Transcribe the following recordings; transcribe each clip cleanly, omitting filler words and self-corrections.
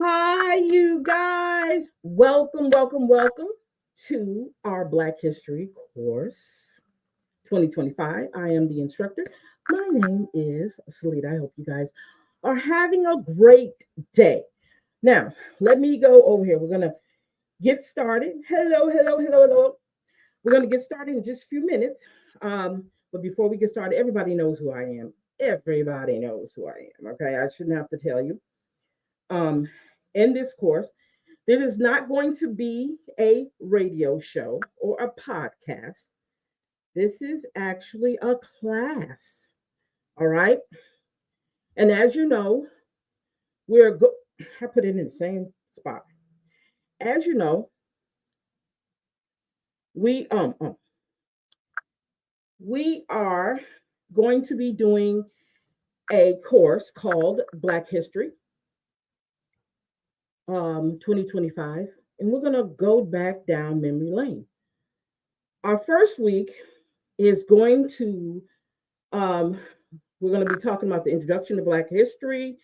Hi, you guys. Welcome to our Black History course 2025. I am the instructor. My name is Salita. I hope you guys are having a great day. Now, let me go over here. We're going to get started. Hello. We're going to get started in just a few minutes. But before we get started, everybody knows who I am. Everybody knows who I am. Okay. I shouldn't have to tell you. Um, in this course, there is not going to be a radio show or a podcast. This is actually a class. All right. And as you know, I put it in the same spot. As you know, we um, um we are going to be doing a course called Black History 2025, and we're going to go back down memory lane. Our first week is going to um, we're going to be talking about the introduction to Black history.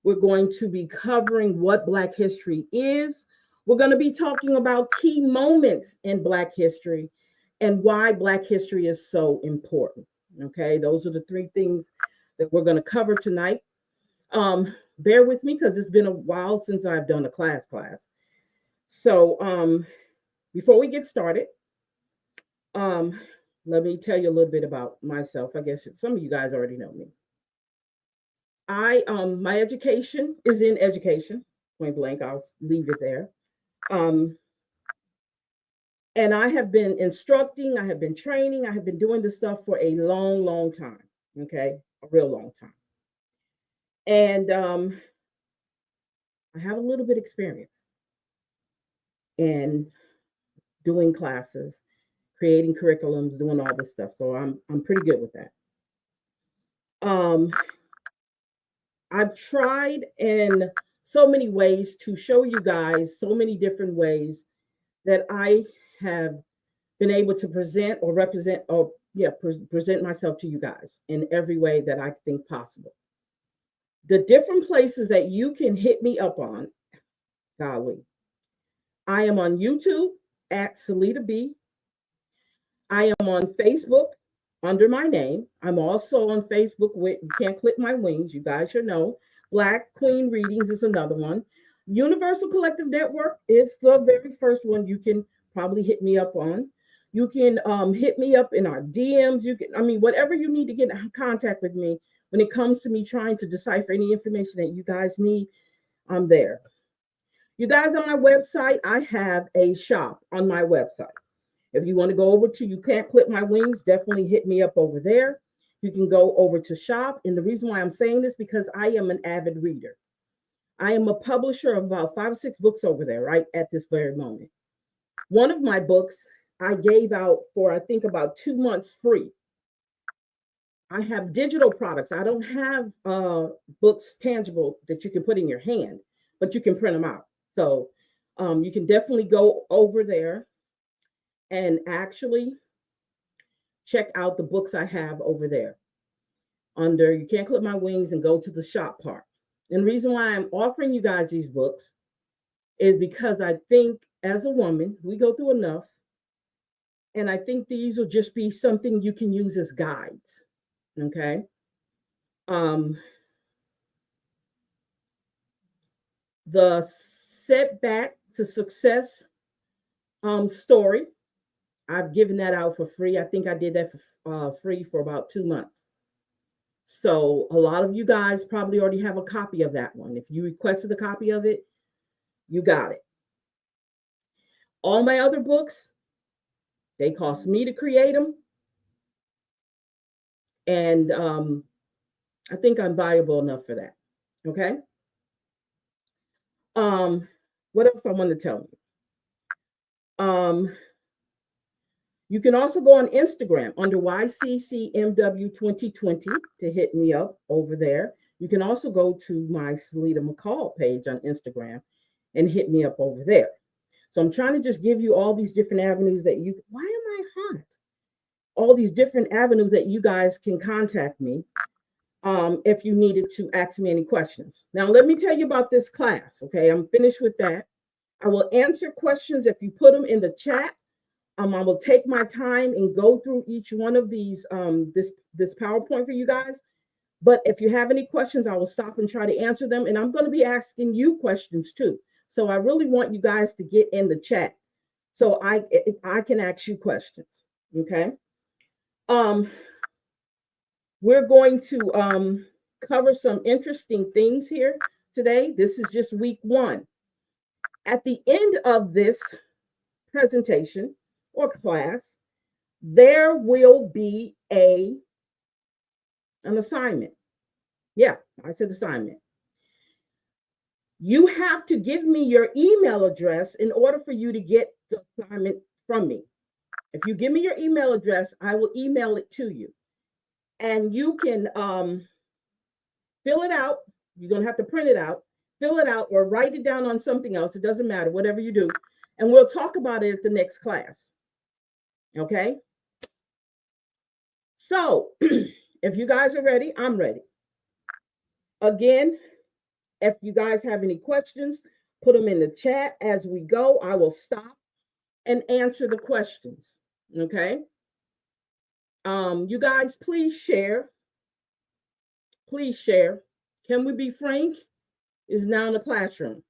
We're going to be covering what Black history is. We're going to be talking about key moments in Black history and why Black history is so important. Okay, those are the three things that we're going to cover tonight. Bear with me because it's been a while since I've done a class. So before we get started, um, let me tell you a little bit about myself. I guess some of you guys already know me. My education is in education, point blank. I'll leave it there. Um, and I have been instructing, I have been training, I have been doing this stuff for a long time. Okay, a real long time. And I have a little bit experience in doing classes, creating curriculums, doing all this stuff. So I'm pretty good with that. Um, I've tried in so many ways to show you guys so many different ways that I have been able to present or represent or present myself to you guys in every way that I think possible. The different places that you can hit me up on, golly. I am on YouTube at Salita B. I am on Facebook under my name. I'm also on Facebook with You Can't Clip My Wings. You guys should know. Black Queen Readings is another one. Universal Collective Network is the very first one you can probably hit me up on. You can hit me up in our DMs. Whatever you need to get in contact with me when it comes to me trying to decipher any information that you guys need, I'm there. You guys, on my website, I have a shop on my website. If you want to go over to You Can't Clip My Wings, definitely hit me up over there. You can go over to shop. And the reason why I'm saying this because I am an avid reader. I am a publisher of about 5 or 6 books over there right at this very moment. One of my books I gave out for, I think, about 2 months free. I have digital products. I don't have books tangible that you can put in your hand, but you can print them out. So you can definitely go over there and actually check out the books I have over there under You Can't Clip My Wings and go to the shop part. And the reason why I'm offering you guys these books is because I think as a woman, we go through enough. And I think these will just be something you can use as guides. Okay. Um, the Setback to Success story, I've given that out for free. I think I did that for free for about 2 months. So a lot of you guys probably already have a copy of that one. If you requested a copy of it, you got it. All my other books, they cost me to create them. And I think I'm valuable enough for that. Okay. What else I want to tell you? You can also go on Instagram under YCCMW2020 to hit me up over there. You can also go to my Salida McCall page on Instagram and hit me up over there. So I'm trying to just give you all these different avenues that you, why am I hot? All these different avenues that you guys can contact me if you needed to ask me any questions. Now, let me tell you about this class. Okay, I'm finished with that. I will answer questions if you put them in the chat. I will take my time and go through each one of these, this PowerPoint for you guys. But if you have any questions, I will stop and try to answer them. And I'm going to be asking you questions too. So I really want you guys to get in the chat so I can ask you questions. Okay. We're going to cover some interesting things here today. This is just week one. At the end of this presentation or class, there will be an assignment. Yeah, I said assignment. You have to give me your email address in order for you to get the assignment from me. If you give me your email address, I will email it to you. And you can fill it out. You're going to have to print it out, fill it out, or write it down on something else. It doesn't matter, whatever you do. And we'll talk about it at the next class. Okay? So, if you guys are ready, I'm ready. Again, if you guys have any questions, put them in the chat as we go. I will stop and answer the questions. Okay? You guys, please share. Please share. Can we be frank? Is now in the classroom.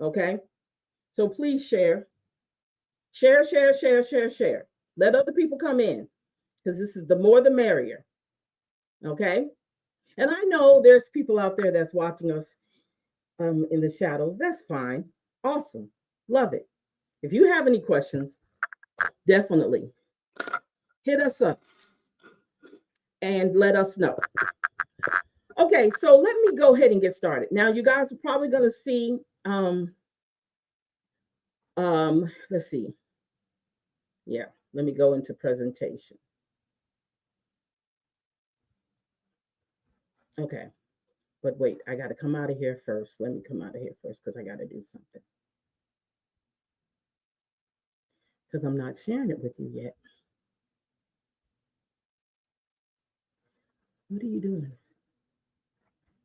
Okay? So please share. Share, share, share, share, share. Let other people come in, because this is the more the merrier. Okay? And I know there's people out there that's watching us in the shadows. That's fine. Awesome. Love it. If you have any questions, definitely hit us up and let us know. Okay, so let me go ahead and get started. Now, you guys are probably going to see, let's see. Yeah, let me go into presentation. Okay, but wait, I got to come out of here first. Let me come out of here first because I got to do something. Because I'm not sharing it with you yet. What are you doing?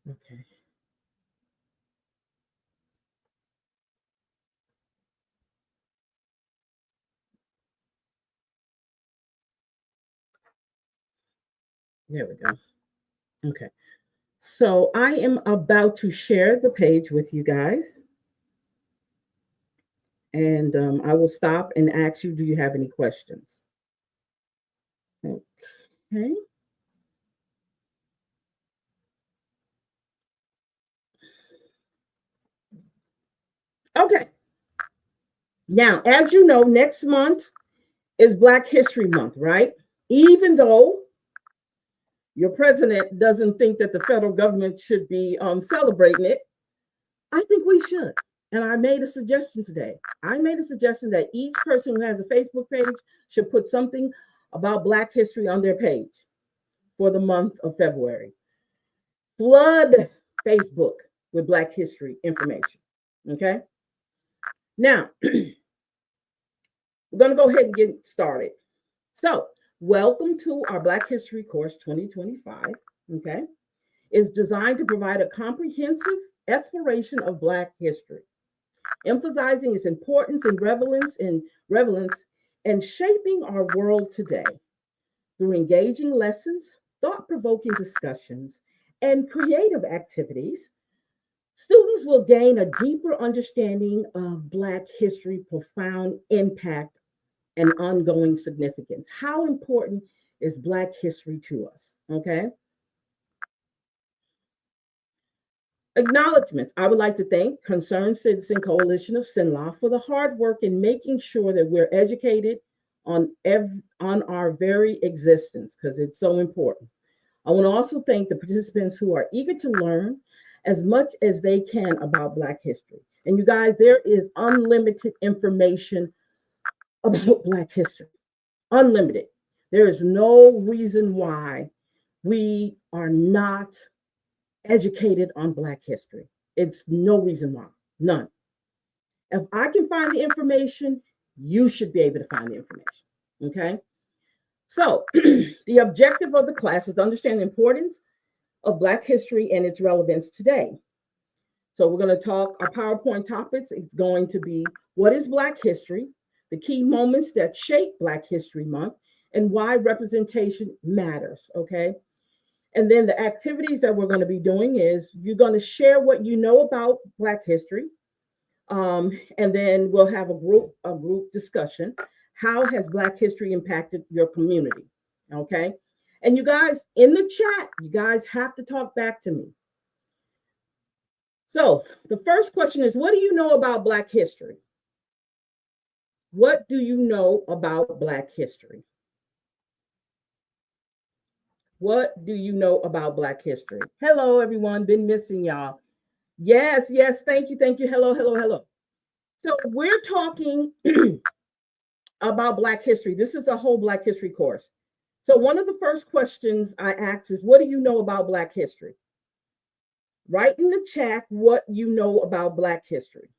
Okay. There we go. Okay. So I am about to share the page with you guys. And I will stop and ask you, do you have any questions? Okay. Okay. Now, as you know, next month is Black History Month, right? Even though your president doesn't think that the federal government should be celebrating it, I think we should. And I made a suggestion today. I made a suggestion that each person who has a Facebook page should put something about Black history on their page for the month of February. Flood Facebook with Black history information. Okay. Now, we're going to go ahead and get started. So, welcome to our Black History Course 2025. Okay. It's designed to provide a comprehensive exploration of Black history, emphasizing its importance and relevance and shaping our world today through engaging lessons, thought-provoking discussions, and creative activities. Students will gain a deeper understanding of Black history's profound impact and ongoing significance. How important is Black history to us? Okay. Acknowledgements. I would like to thank Concerned Citizen Coalition of CINLAW for the hard work in making sure that we're educated on our very existence, because it's so important. I want to also thank the participants who are eager to learn as much as they can about Black history. And you guys, there is unlimited information about Black history. Unlimited. There is no reason why we are not educated on Black history. It's no reason why. None. If I can find the information, you should be able to find the information. Okay. So, the objective of the class is to understand the importance of Black history and its relevance today. So, we're going to talk our PowerPoint topics. It's going to be what is Black history, the key moments that shape Black History Month, and why representation matters. Okay. And then the activities that we're going to be doing is you're going to share what you know about Black history. And then we'll have a group discussion. How has Black history impacted your community? Okay. And you guys in the chat, you guys have to talk back to me. So the first question is, what do you know about Black history? What do you know about Black history? What do you know about Black history? Hello, everyone. Been missing y'all. Yes, yes. Thank you. Thank you. Hello, hello, hello. So we're talking about Black history. This is a whole Black history course. So one of the first questions I ask is, what do you know about Black history? Write in the chat what you know about Black history.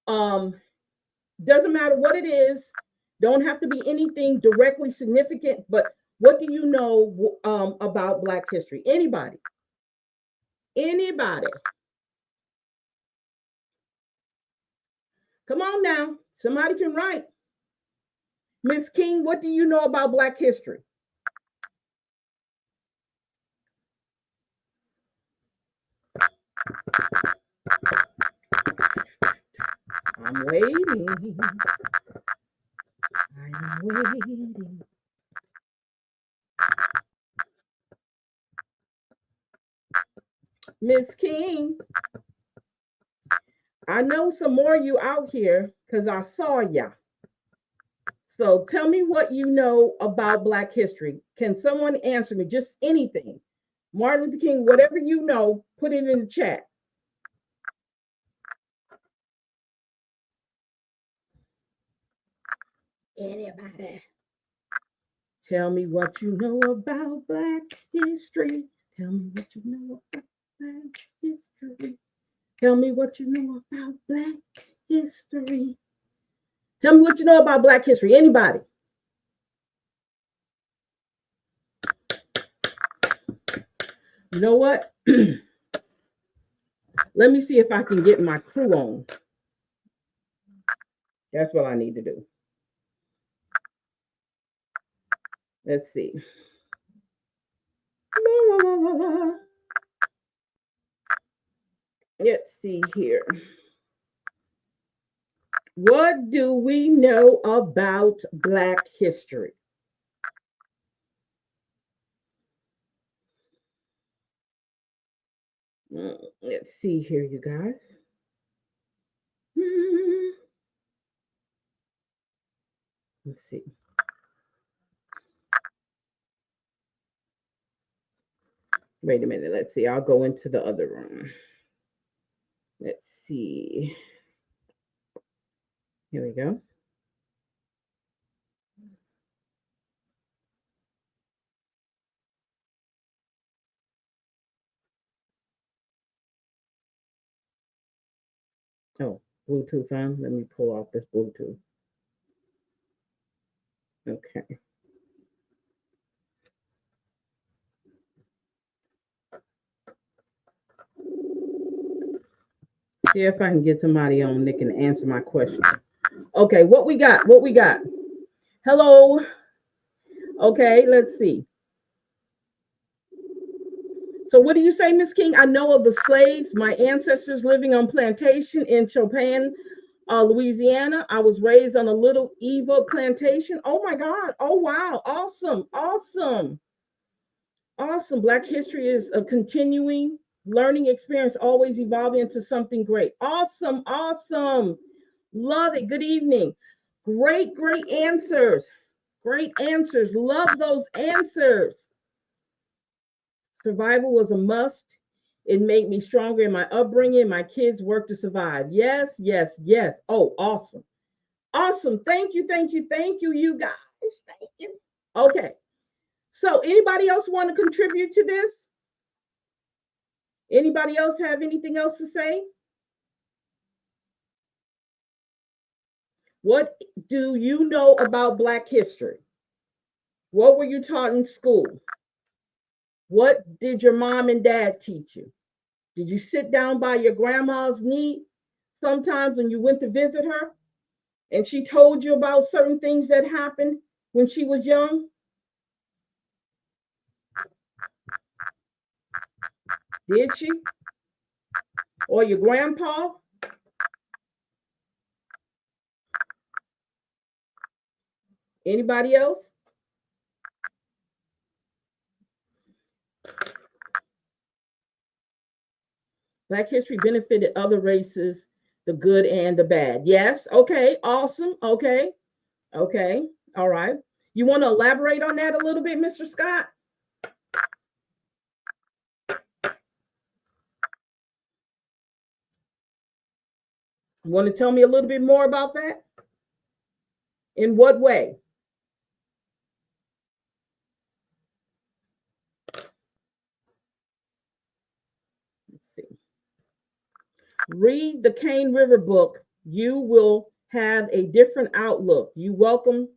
Doesn't matter what it is. Don't have to be anything directly significant, but what do you know about Black history? Anybody? Anybody? Come on now. Somebody can write. Miss King, what do you know about Black history? I'm waiting. I'm waiting. Miss King, I know some more of you out here because I saw ya. So tell me what you know about Black history. Can someone answer me? Just anything. Martin Luther King, whatever you know, put it in the chat. Anybody? Tell me what you know about Black history. Tell me what you know about Black history. Tell me what you know about Black history. Tell me what you know about Black history. Anybody? You know what? Let me see if I can get my crew on. That's what I need to do. Let's see. La, la, la, la. Let's see here. What do we know about Black history? Let's see here, you guys. Let's see. Wait a minute. Let's see. I'll go into the other room. Let's see. Here we go. Oh, Bluetooth on. Let me pull off this Bluetooth. Okay. See if I can get somebody on that can answer my question. Okay, what we got? What we got? Hello. Okay, let's see. So what do you say, Miss King? I know of the slaves, my ancestors living on plantation in Chopin, Louisiana. I was raised on a Little Eva plantation. Oh my God. Oh, wow. Awesome. Awesome. Awesome. Black history is a continuing learning experience, always evolving into something great. Awesome. Awesome. Love it. Good evening. Great, great answers. Great answers. Love those answers. Survival was a must It made me stronger in my upbringing. My kids work to survive. Yes, yes, yes. Oh, awesome. Awesome. Thank you, thank you, thank you, you guys. Thank you. Okay. So anybody else want to contribute to this? Anybody else have anything else to say? What do you know about Black history? What were you taught in school? What did your mom and dad teach you? Did you sit down by your grandma's knee sometimes when you went to visit her and she told you about certain things that happened when she was young? Did she? Or your grandpa? Anybody else? Black history benefited other races, the good and the bad. Yes. Okay. Awesome. Okay. Okay. All right. You want to elaborate on that a little bit, Mr. Scott? You want to tell me a little bit more about that? In what way? Let's see. Read the Cane River book. You will have a different outlook. You welcome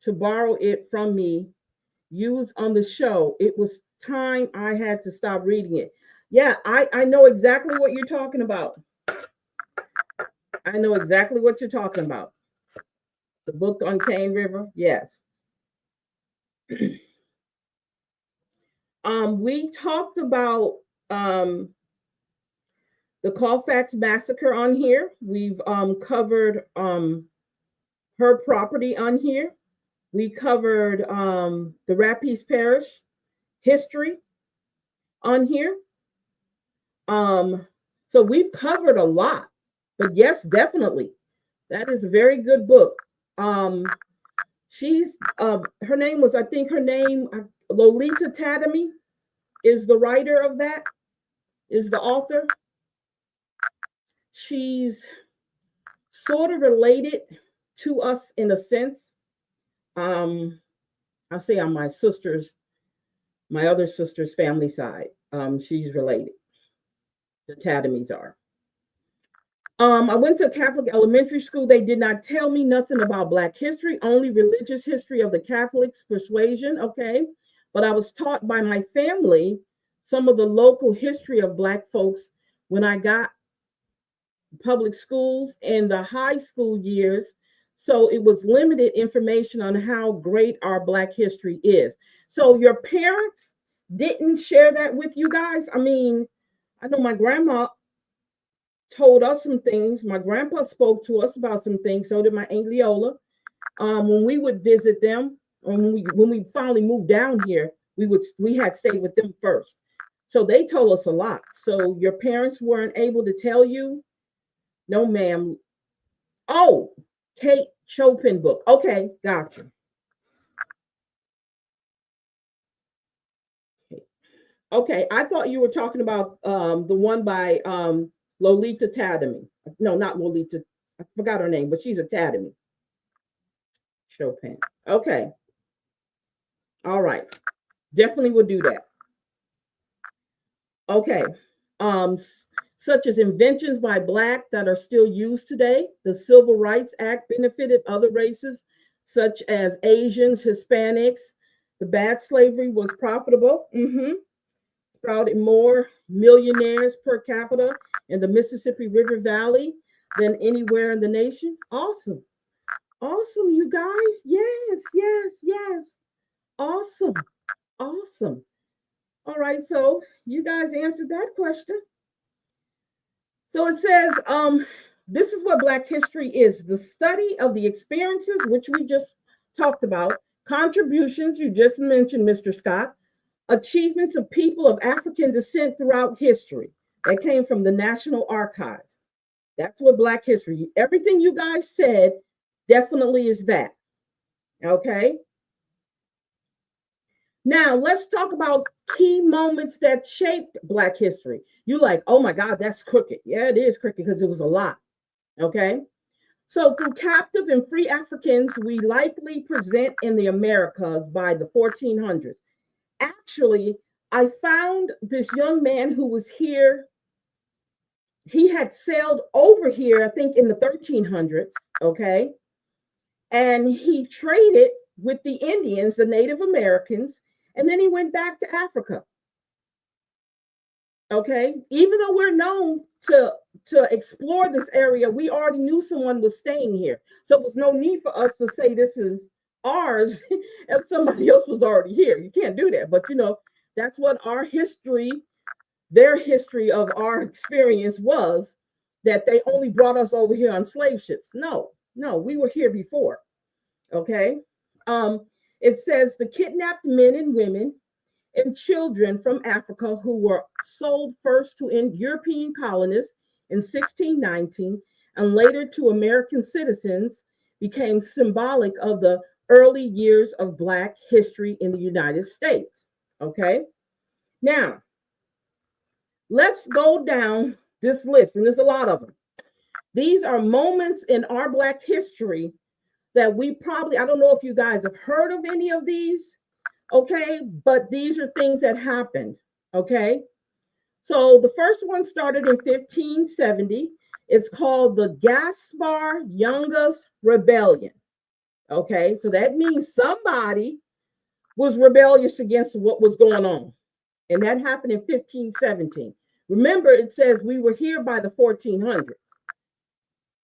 to borrow it from me. Use on the show. It was time I had to stop reading it. Yeah, I know exactly what you're talking about. I know exactly what you're talking about. The book on Cane River. Yes. We talked about the Colfax massacre on here. We've covered her property on here. We covered the Rapides Parish history on here. So we've covered a lot. But yes, definitely. That is a very good book. She's her name was, I think her name, Lolita Tademy is the writer of that, is the author. She's sort of related to us in a sense. I say on my other sister's family side. She's related. The Tademys are. I went to a Catholic elementary school. They did not tell me nothing about Black history, only religious history of the Catholics' persuasion. Okay. But I was taught by my family some of the local history of Black folks when I got public schools in the high school years. So it was limited information on how great our Black history is. So your parents didn't share that with you guys? I mean, I know my grandma told us some things. My grandpa spoke to us about some things. So did my Aunt Leola. When we would visit them, when we finally moved down here, we had stayed with them first. So they told us a lot. So your parents weren't able to tell you? No, ma'am. Oh, Kate Chopin book. Okay, gotcha. Okay, I thought you were talking about the one by Lolita Tademy. No, not Lolita. I forgot her name, but she's a Tademy. Chopin. Okay. All right. Definitely will do that. Okay. Um, Such as inventions by Black that are still used today. The Civil Rights Act benefited other races, such as Asians, Hispanics. The bad slavery was profitable. Sprouted more millionaires per capita in the Mississippi River Valley than anywhere in the nation. Awesome. Awesome, you guys. Yes, yes, yes. Awesome. Awesome. All right, so you guys answered that question. So it says, this is what Black history is: the study of the experiences, which we just talked about, contributions, you just mentioned, Mr. Scott, achievements of people of African descent throughout history that came from the National Archives. That's what Black history, everything you guys said definitely is that. Okay. Now let's talk about key moments that shaped Black history. You like, oh my God, that's crooked. Yeah, it is crooked because it was a lot. Okay. So through captive and free Africans, we likely present in the Americas by the 1400s. Actually, I found this young man who was here. He had sailed over here, I think, in the 1300s. Okay. And he traded with the Indians, the Native Americans, and then he went back to Africa. Okay, even though we're known to explore this area, we already knew someone was staying here, so there was no need for us to say this is ours if somebody else was already here. You can't do that, but that's what our history, their history of our experience was, that they only brought us over here on slave ships. No, we were here before. Okay. It says the kidnapped men and women and children from Africa who were sold first to European colonists in 1619 and later to American citizens became symbolic of the early years of Black history in the United States. Okay. Now, let's go down this list, and there's a lot of them. These are moments in our Black history that we probably, I don't know if you guys have heard of any of these, okay, but these are things that happened, okay? So the first one started in 1570. It's called the Gaspar Yangas Rebellion, okay? So that means somebody was rebellious against what was going on, and that happened in 1517. Remember, it says we were here by the 1400s.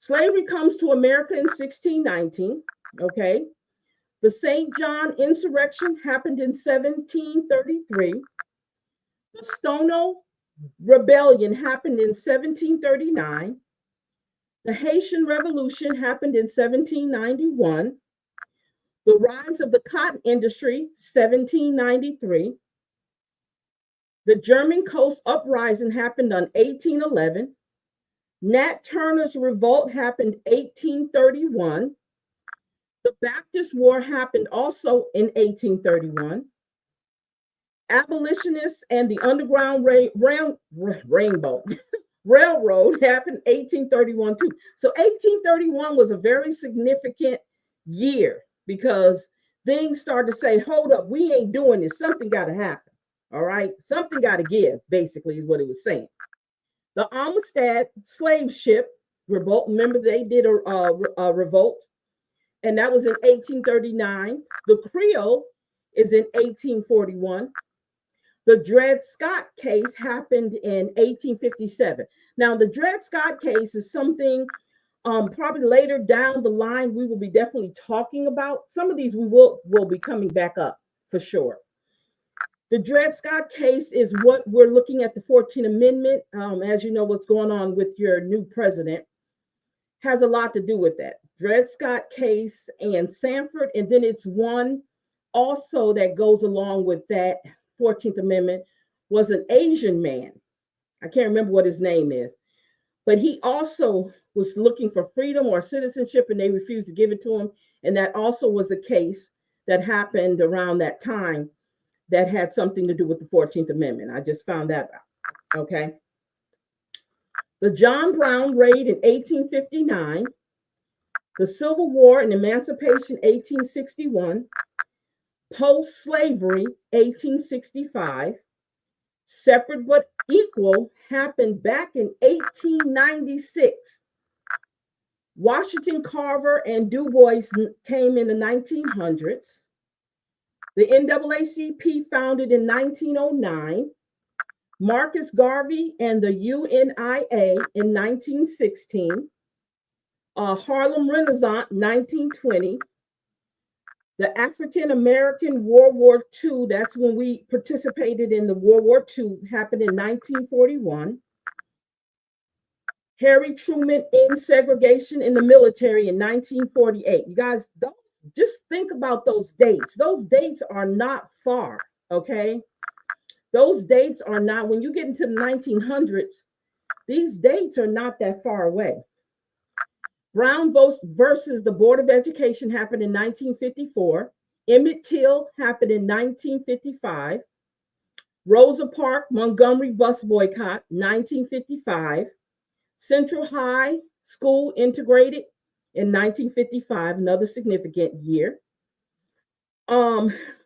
Slavery comes to America in 1619, okay? The St. John insurrection happened in 1733. The Stono Rebellion happened in 1739. The Haitian Revolution happened in 1791. The rise of the cotton industry, 1793. The German Coast Uprising happened on 1811. Nat Turner's Revolt happened 1831. The Baptist War happened also in 1831. Abolitionists and the Underground Railroad happened 1831 too. So 1831 was a very significant year because things started to say, hold up, we ain't doing this. Something got to happen. All right. Something got to give, basically, is what it was saying. The Amistad slave ship revolt, remember they did a revolt, and that was in 1839. The Creole is in 1841. The Dred Scott case happened in 1857. Now, the Dred Scott case is something probably later down the line we will be definitely talking about. Some of these we will be coming back up for sure. The Dred Scott case is what we're looking at, the 14th Amendment. As you know, what's going on with your new president has a lot to do with that. Dred Scott case and Sanford, and then it's one also that goes along with that 14th Amendment was an Asian man. I can't remember what his name is, but he also was looking for freedom or citizenship and they refused to give it to him. And that also was a case that happened around that time that had something to do with the 14th Amendment. I just found that out, okay? The John Brown raid in 1859, the Civil War and Emancipation, 1861, post-slavery, 1865, separate but equal happened back in 1896. Washington Carver and Du Bois came in the 1900s. The NAACP founded in 1909. Marcus Garvey and the UNIA in 1916. Harlem Renaissance, 1920. The African American World War II, that's when we participated in the World War II, happened in 1941. Harry Truman ends segregation in the military in 1948. You guys, don't just think about those dates. Those dates are not far, okay? Those dates are not, when you get into the 1900s, these dates are not that far away. Brown versus the Board of Education happened in 1954. Emmett Till happened in 1955. Rosa Park, Montgomery bus boycott, 1955. Central High School integrated in 1955, another significant year.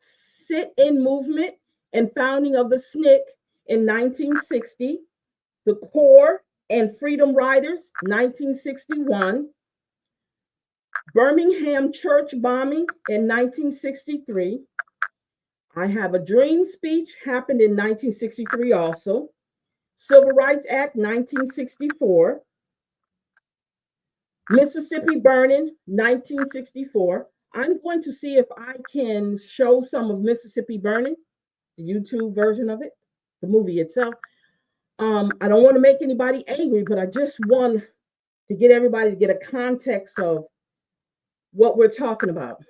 Sit-in movement and founding of the SNCC in 1960. The Corps and Freedom Riders, 1961. Birmingham church bombing in 1963. I Have a Dream speech happened in 1963 also. Civil Rights Act, 1964. Mississippi burning, 1964. I'm going to see if I can show some of Mississippi burning, the YouTube version of it, the movie itself. I don't want to make anybody angry, but I just want to get everybody to get a context of what we're talking about.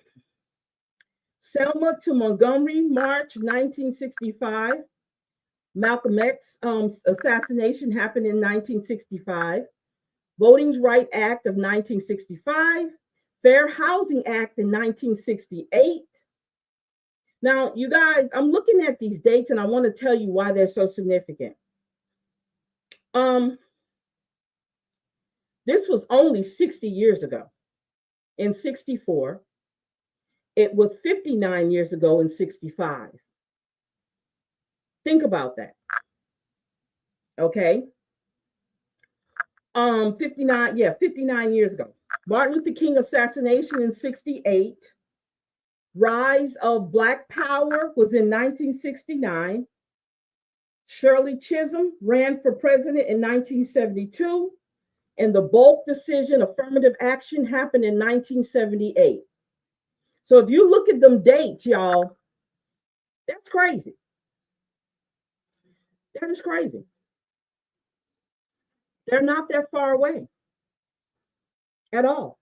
Selma to Montgomery March, 1965. Malcolm X assassination happened in 1965. Voting Rights Act of 1965. Fair Housing Act in 1968. Now, you guys, I'm looking at these dates and I want to tell you why they're so significant. This was only 60 years ago in 64. It was 59 years ago in 65. Think about that. Okay. 59 years ago. Martin Luther King assassination in 68. Rise of Black Power was in 1969. Shirley Chisholm ran for president in 1972. And the Bulk decision, affirmative action, happened in 1978. So if you look at them dates, y'all, that's crazy. That is crazy. They're not that far away at all.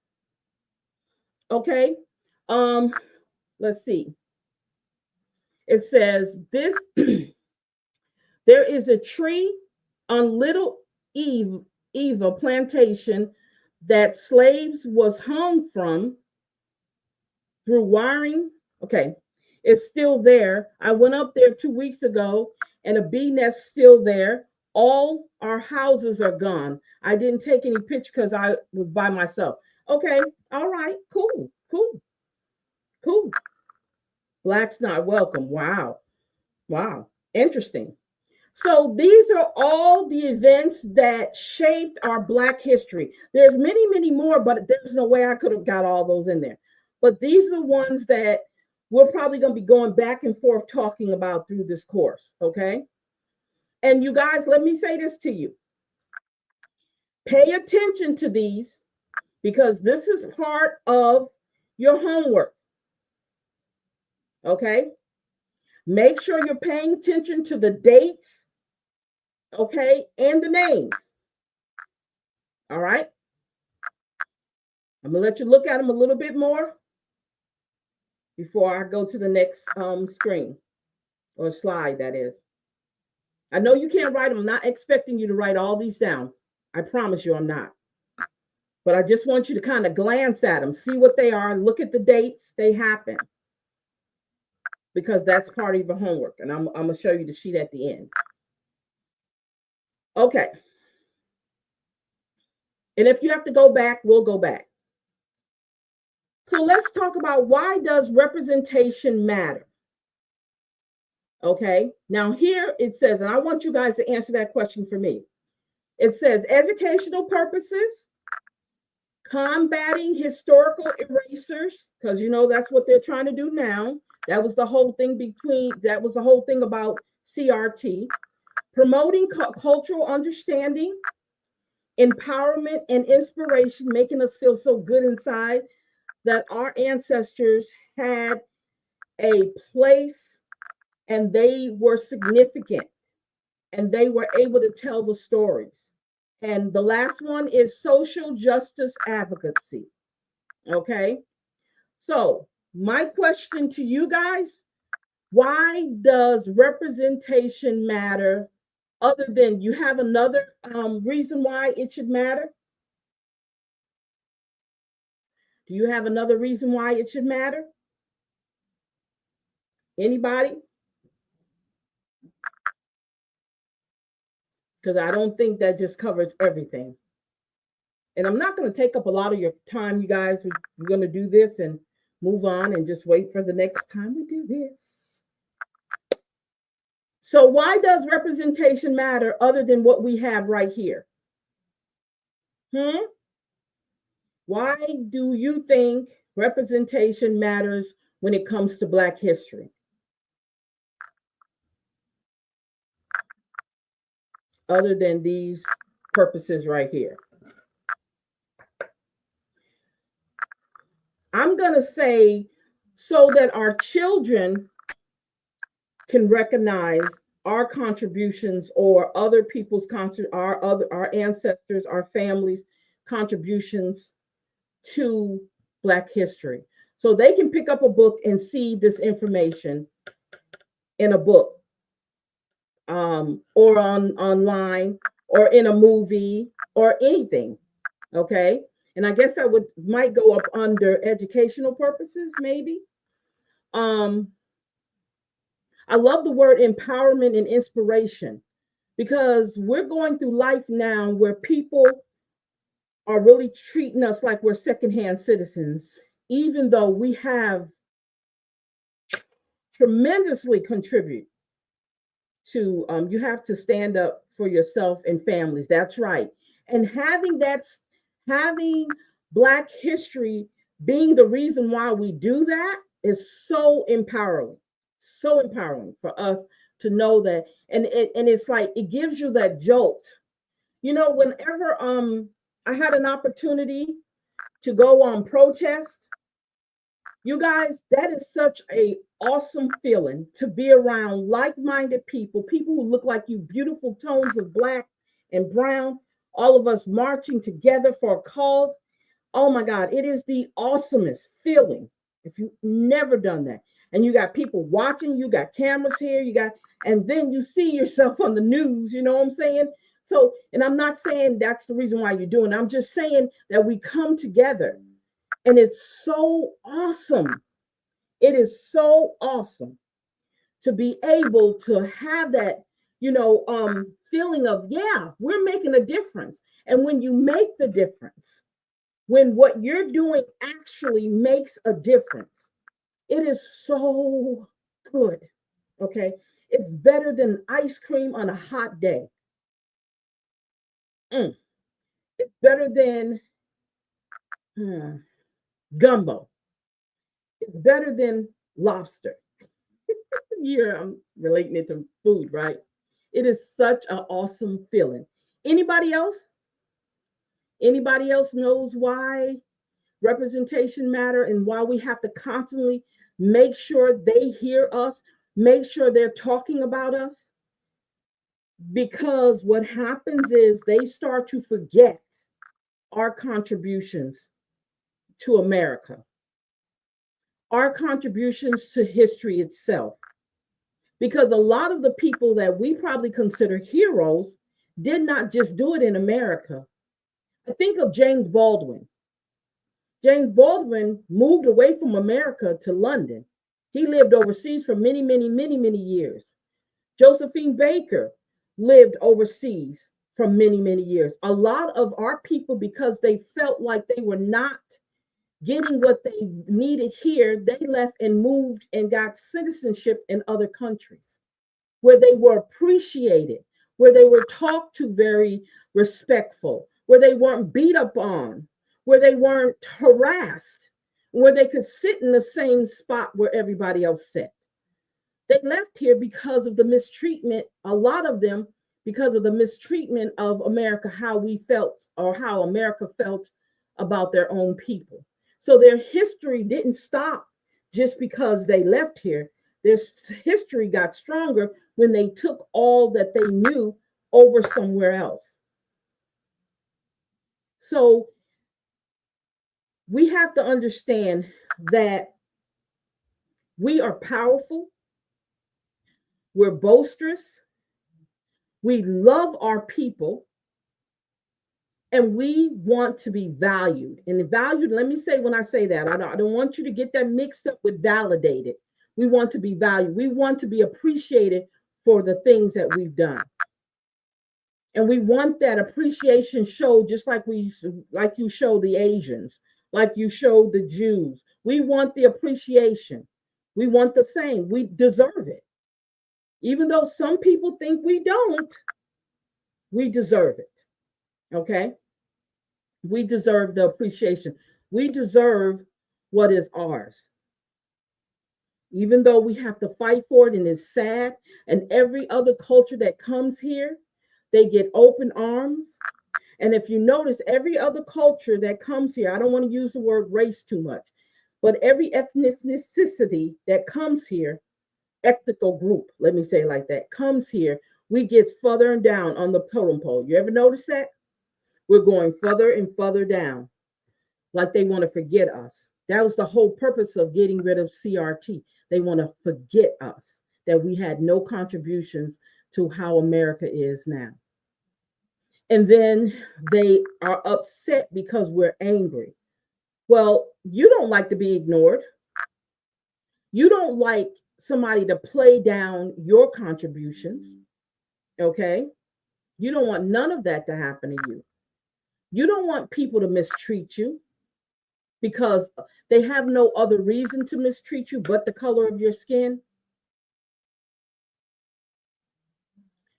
Okay. Let's see. It says this there is a tree on Little Eva plantation that slaves was hung from through wiring. Okay, it's still there. I went up there 2 weeks ago and a bee nest still there. All our houses are gone. I didn't take any picture because I was by myself. Okay, all right, cool. Blacks not welcome. Wow. Interesting. So these are all the events that shaped our Black history. There's many more, but there's no way I could have got all those in there. But these are the ones that we're probably going to be going back and forth talking about through this course, okay? And you guys, let me say this to you. Pay attention to these because this is part of your homework, okay? Make sure you're paying attention to the dates, okay, and the names. All right? I'm going to let you look at them a little bit more before I go to the next screen or slide, that is. I know you can't write them. I'm not expecting you to write all these down. I promise you I'm not. But I just want you to kind of glance at them, see what they are, look at the dates they happen. Because that's part of your homework. And I'm going to show you the sheet at the end. Okay. And if you have to go back, we'll go back. So let's talk about why does representation matter? Okay. Now here it says, and I want you guys to answer that question for me. It says educational purposes, combating historical erasers, because you know that's what they're trying to do now. That was the whole thing about CRT. Promoting cultural understanding, empowerment and inspiration, making us feel so good inside that our ancestors had a place and they were significant and they were able to tell the stories. And the last one is social justice advocacy. Okay. So my question to you guys, why does representation matter other than you have another reason why it should matter? Do you have another reason why it should matter? Anybody? because I don't think that just covers everything. And I'm not going to take up a lot of your time, you guys. We're going to do this and move on and just wait for the next time we do this. So, why does representation matter other than what we have right here? Why do you think representation matters when it comes to Black history? Other than these purposes right here. I'm going to say so that our children can recognize our contributions or other people's our ancestors, our families' contributions to Black history. So they can pick up a book and see this information in a book, or online, or in a movie, or anything. Okay. And I guess might go up under educational purposes, maybe. I love the word empowerment and inspiration, because we're going through life now where people are really treating us like we're secondhand citizens, even though we have tremendously contribute to, you have to stand up for yourself and families. That's right. And having Black history being the reason why we do that is so empowering for us to know that. And it's like, it gives you that jolt. Whenever I had an opportunity to go on protest, you guys, that is such a awesome feeling to be around like-minded people who look like you, beautiful tones of Black and brown, all of us marching together for a cause. Oh my God, it is the awesomest feeling if you've never done that. And you got people watching, you got cameras here, and then you see yourself on the news, you know what I'm saying? So, and I'm not saying that's the reason why you're doing it. I'm just saying that we come together, and it's so awesome. It is so awesome to be able to have that, feeling of, yeah, we're making a difference. And when you make the difference, when what you're doing actually makes a difference, it is so good. Okay. It's better than ice cream on a hot day. It's better than gumbo. It's better than lobster. Yeah, I'm relating it to food, right? It is such an awesome feeling. Anybody else? Anybody else knows why representation matter and why we have to constantly make sure they hear us, make sure they're talking about us? Because what happens is they start to forget our contributions to America, our contributions to history itself. Because a lot of the people that we probably consider heroes did not just do it in America. I think of James Baldwin. James Baldwin moved away from America to London. He lived overseas for many, many, many, many years. Josephine Baker lived overseas for many, many years. A lot of our people, because they felt like they were not getting what they needed here, they left and moved and got citizenship in other countries where they were appreciated, where they were talked to very respectful, where they weren't beat up on, where they weren't harassed, where they could sit in the same spot where everybody else sat. They left here because of the mistreatment, a lot of them because of the mistreatment of America, how we felt or how America felt about their own people. So their history didn't stop just because they left here. Their history got stronger when they took all that they knew over somewhere else. So we have to understand that we are powerful, we're boisterous, we love our people, and we want to be valued. And valued, let me say, when I say that, I don't want you to get that mixed up with validated. We want to be valued. We want to be appreciated for the things that we've done. And we want that appreciation show, just like like you show the Asians, like you show the Jews. We want the appreciation. We want the same. We deserve it. Even though some people think we don't, we deserve it. Okay? We deserve the appreciation. We deserve what is ours. Even though we have to fight for it and it's sad, and every other culture that comes here, they get open arms. And if you notice, every other culture that comes here, I don't want to use the word race too much, but every ethnicity that comes here, ethnical group, let me say it like that, comes here, we get further and down on the totem pole. You ever notice that? We're going further and further down, like they want to forget us. That was the whole purpose of getting rid of CRT. They want to forget us, that we had no contributions to how America is now. And then they are upset because we're angry. Well, you don't like to be ignored. You don't like somebody to play down your contributions. Okay? You don't want none of that to happen to you. You don't want people to mistreat you because they have no other reason to mistreat you but the color of your skin.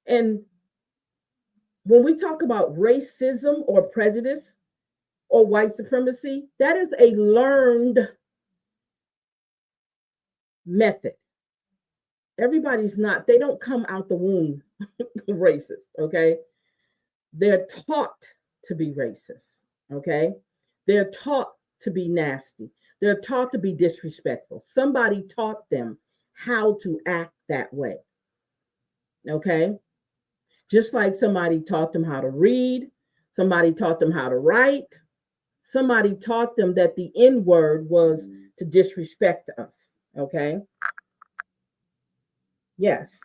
And when we talk about racism or prejudice or white supremacy, that is a learned method. Everybody's not, they don't come out the womb racist, okay? They're taught to be racist, okay? They're taught to be nasty. They're taught to be disrespectful. Somebody taught them how to act that way, okay? Just like somebody taught them how to read, somebody taught them how to write, somebody taught them that the N word was to disrespect us, okay? Yes,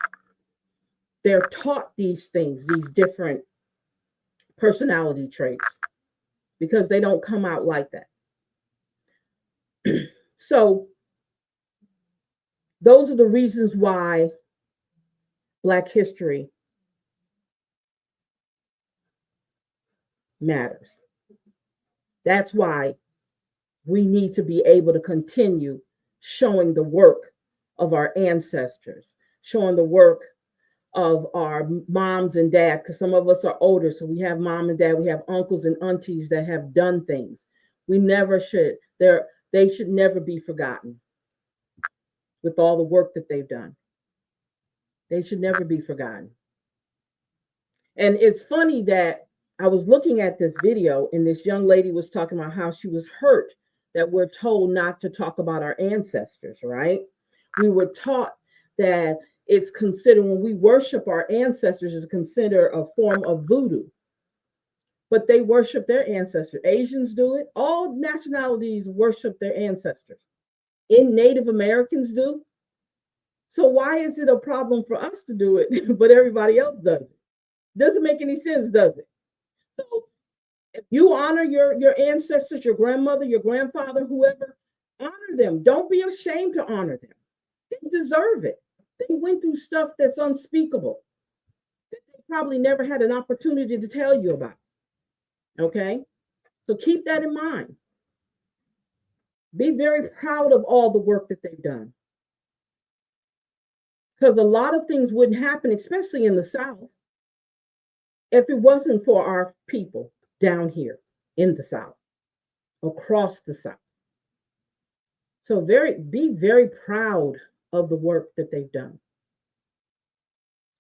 they're taught these things, these different personality traits, because they don't come out like that. So those are the reasons why Black history matters. That's why we need to be able to continue showing the work of our ancestors, showing the work of our moms and dad, because some of us are older, so we have mom and dad, we have uncles and aunties that have done things. We never should. They should never be forgotten with all the work that they've done. They should never be forgotten. And it's funny that I was looking at this video and this young lady was talking about how she was hurt that we're told not to talk about our ancestors, right? We were taught that it's considered, when we worship our ancestors, is considered a form of voodoo. But they worship their ancestors. Asians do it. All nationalities worship their ancestors. And Native Americans do. So why is it a problem for us to do it, but everybody else does it? Doesn't make any sense, does it? So if you honor your ancestors, your grandmother, your grandfather, whoever, honor them. Don't be ashamed to honor them. They deserve it. They went through stuff that's unspeakable that they probably never had an opportunity to tell you about. Okay? So keep that in mind. Be very proud of all the work that they've done. Because a lot of things wouldn't happen, especially in the South, if it wasn't for our people down here in the South, across the South. So be very proud of the work that they've done.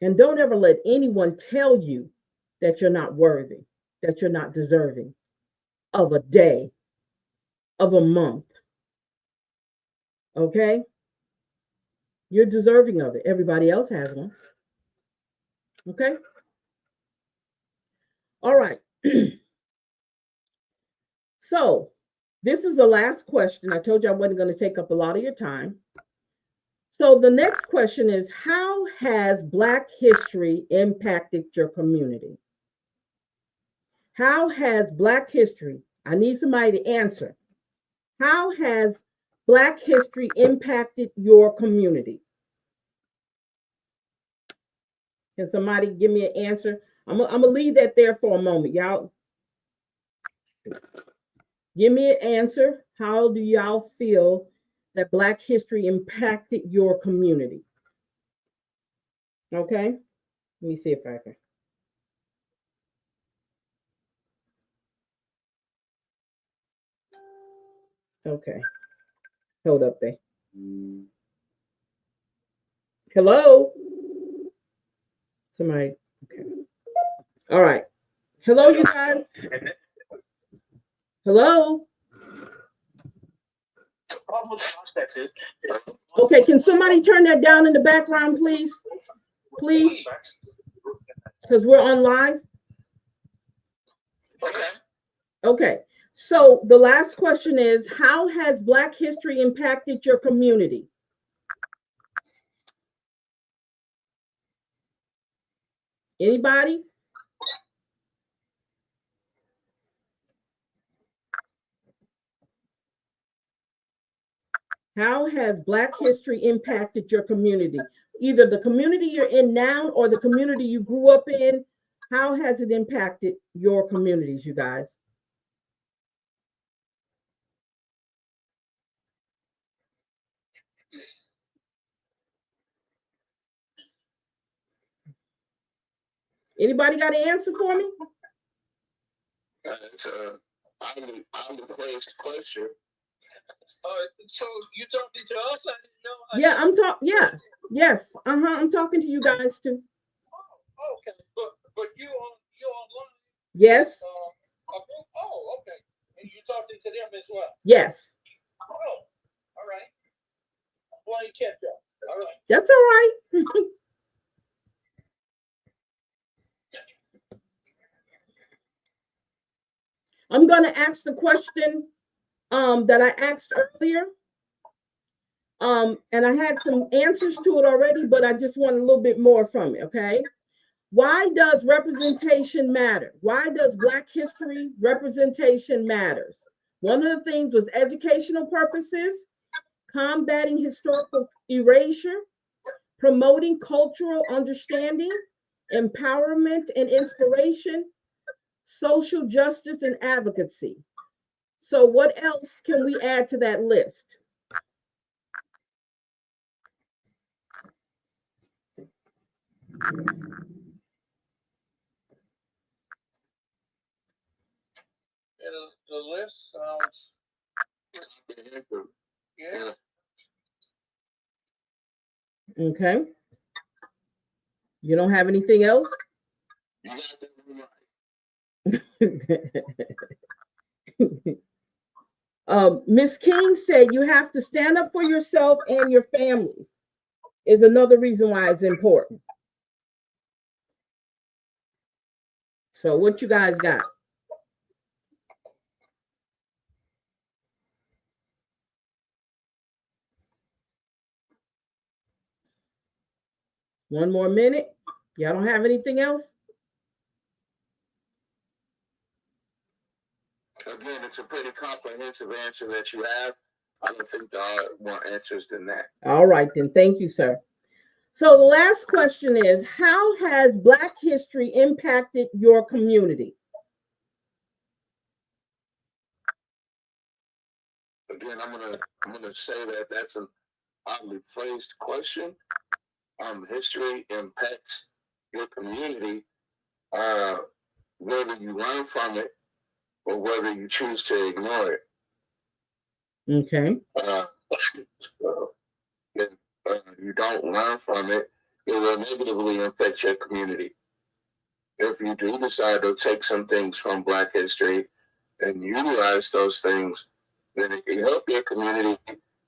And don't ever let anyone tell you that you're not worthy, that you're not deserving of a day, of a month. Okay? You're deserving of it. Everybody else has one. Okay? All right. So this is the last question. I told you I wasn't going to take up a lot of your time. So the next question is, how has Black history impacted your community? How has Black history, I need somebody to answer. How has Black history impacted your community? Can somebody give me an answer? I'm gonna leave that there for a moment. Y'all give me an answer. How do y'all feel that Black history impacted your community? Okay, let me see if I can. Okay, hold up there. Hello? Somebody, okay. All right. Hello, you guys. Hello? Okay, can somebody turn that down in the background, please? Please? Because we're on live. Okay. So the last question is, how has Black history impacted your community? Anybody? How has Black history impacted your community? Either the community you're in now or the community you grew up in. How has it impacted your communities, you guys? Anybody got an answer for me? It's I'm the first question. So you talking to us? I didn't know. Yeah, I'm talking. Yeah, yes. I'm talking to you guys too. Oh, okay. But you online? Yes. Oh, okay. And you talking to them as well? Yes. Oh, all right. I'm playing catch up. All right. That's all right. I'm going to ask the question that I asked earlier. And I had some answers to it already, but I just want a little bit more from it, okay? Why does representation matter? Why does Black history representation matters? One of the things was educational purposes, combating historical erasure, promoting cultural understanding, empowerment and inspiration, social justice and advocacy. So what else can we add to that list? The list sounds. Yeah. Okay. You don't have anything else? Miss King said you have to stand up for yourself and your families is another reason why it's important. So what you guys got? One more minute. Y'all don't have anything else? Again, it's a pretty comprehensive answer that you have. I don't think there are more answers than that. All right, then. Thank you, sir. So the last question is, how has Black history impacted your community? Again, I'm gonna say that that's an oddly phrased question. History impacts your community, whether you learn from it or whether you choose to ignore it. Okay. If you don't learn from it, it will negatively affect your community. If you do decide to take some things from Black history and utilize those things, then it can help your community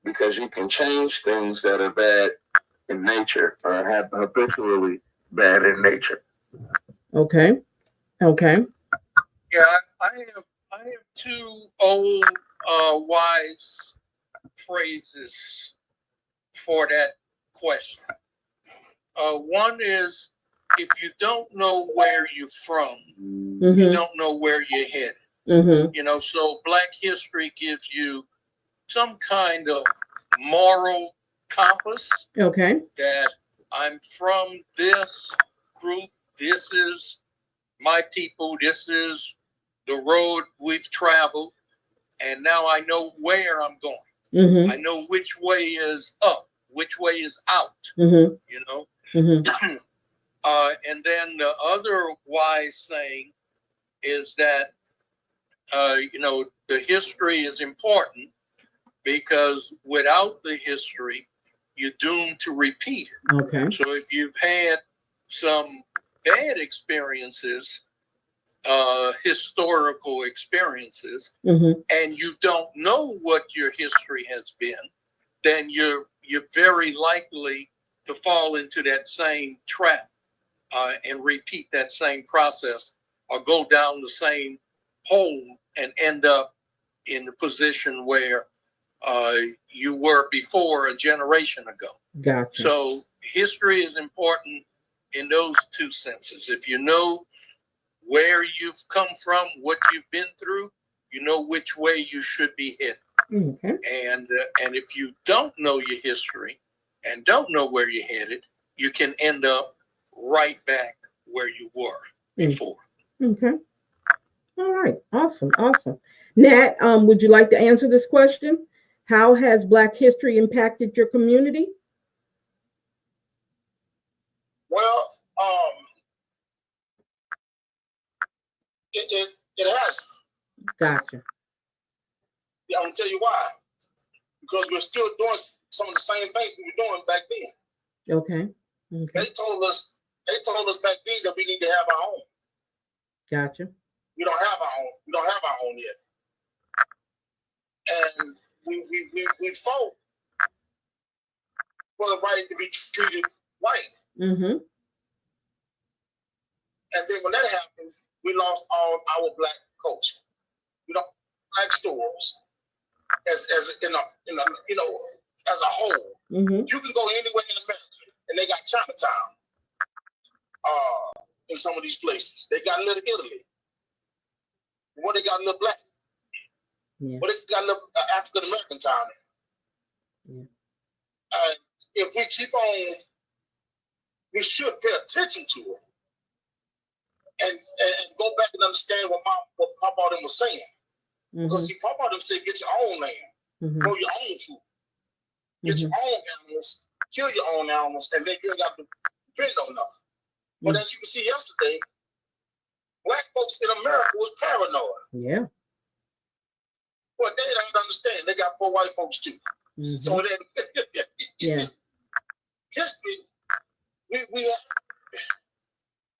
because you can change things that are bad in nature or have habitually bad in nature. Okay. Okay. Yeah, I have two old wise phrases for that question. One is, if you don't know where you're from, you don't know where you're headed. You know, so Black history gives you some kind of moral compass. Okay. That I'm from this group. This is my people, this is the road we've traveled, and now I know where I'm going. Mm-hmm. I know which way is up, which way is out, Mm-hmm. you know. Mm-hmm. And then the other wise thing is that, the history is important, because without the history, you're doomed to repeat it. Okay. So if you've had some bad experiences, historical experiences, Mm-hmm. and you don't know what your history has been, then you're very likely to fall into that same trap, and repeat that same process, or go down the same hole and end up in the position where you were before a generation ago. Gotcha. So history is important in those two senses. If you know where you've come from, what you've been through, you know which way you should be headed. Okay. And if you don't know your history and don't know where you're headed, you can end up right back where you were before. Okay. All right. Awesome. Awesome. Nat, would you like to answer this question? How has Black history impacted your community? Well, it has. Gotcha. I'm gonna tell you why. Because we're still doing some of the same things we were doing back then. Okay. Okay. They told us back then that we need to have our own. Gotcha. We don't have our own. We don't have our own yet. And we fought for the right to be treated white. Mm-hmm. And then when that happened, we lost all our Black culture. We don't Black stores as in a as a whole. Mm-hmm. You can go anywhere in America and they got Chinatown. In some of these places, they got Little Italy. What they got Little Black. Yeah. What they got Little African American town. Yeah. If we keep on, we should pay attention to it and go back and understand what Papa them was saying. Mm-hmm. Because see, Papa them said, get your own land, Mm-hmm. grow your own food, get your own animals, kill your own animals, and then you ain't got to depend on nothing. But as you can see yesterday, Black folks in America was paranoid. Yeah. But they don't understand. They got poor white folks too. Mm-hmm. So then, Yeah. history, we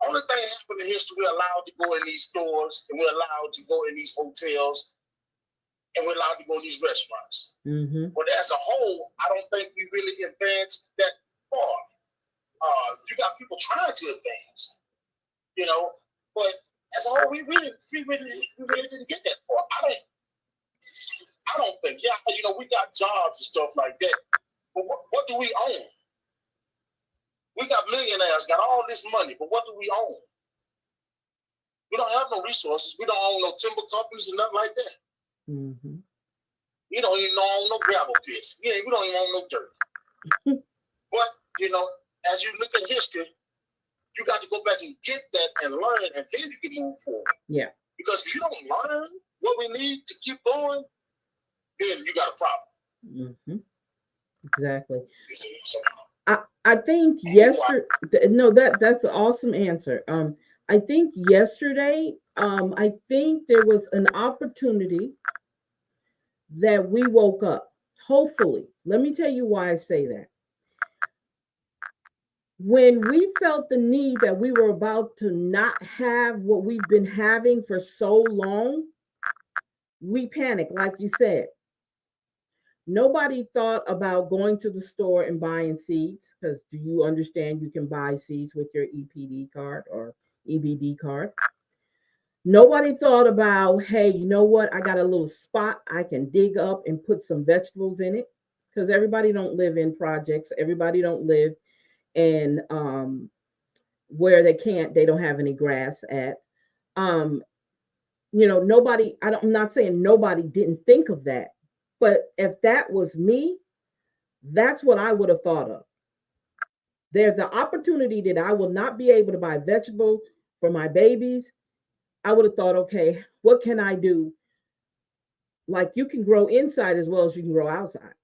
only thing happened in history, we're allowed to go in these stores, and we're allowed to go in these hotels, and we're allowed to go in these restaurants. Mm-hmm. But as a whole, I don't think we really advanced that far. You got people trying to advance, but as a whole, we really didn't get that far. I don't think. Yeah, we got jobs and stuff like that. But what do we own? We got millionaires, got all this money, but what do we own? We don't have no resources. We don't own no timber companies and nothing like that. Mm-hmm. We don't even own no gravel pits. We don't even own no dirt. But, as you look at history, you got to go back and get that and learn, and then you can move forward. Yeah. Because if you don't learn what we need to keep going, then you got a problem. Mm-hmm. Exactly. You see? So, I think yesterday. No, that's an awesome answer. I think yesterday, I think there was an opportunity that we woke up. Hopefully, let me tell you why I say that. When we felt the need that we were about to not have what we've been having for so long, we panicked, like you said. Nobody thought about going to the store and buying seeds, because do you understand you can buy seeds with your EPD card or EBD card? Nobody thought about, hey, you know what? I got a little spot I can dig up and put some vegetables in it, because everybody don't live in projects. Everybody don't live in where they don't have any grass at. Nobody, I'm not saying nobody didn't think of that, but if that was me, that's what I would have thought of. There's the opportunity that I will not be able to buy vegetable for my babies, I would have thought, okay, what can I do? Like, you can grow inside as well as you can grow outside.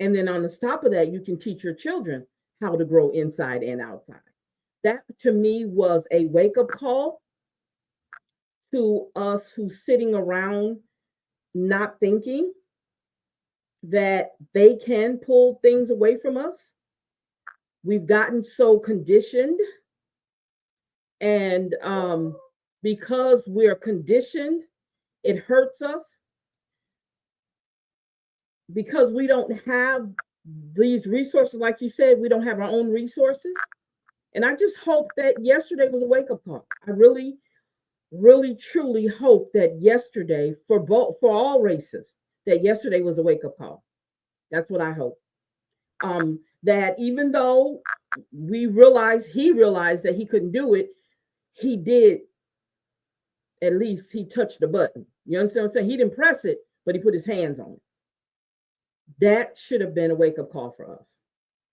And then on the top of that, you can teach your children how to grow inside and outside. That to me was a wake-up call to us who's sitting around not thinking that they can pull things away from us. We've gotten so conditioned, and because we're conditioned, it hurts us because we don't have these resources. Like you said, we don't have our own resources. And I just hope that yesterday was a wake-up call. I really, really, truly hope that yesterday, for all races, that yesterday was a wake-up call. That's what I hope. That even though he realized that he couldn't do it, he did. At least he touched the button. You understand what I'm saying? He didn't press it, but he put his hands on it. That should have been a wake-up call for us.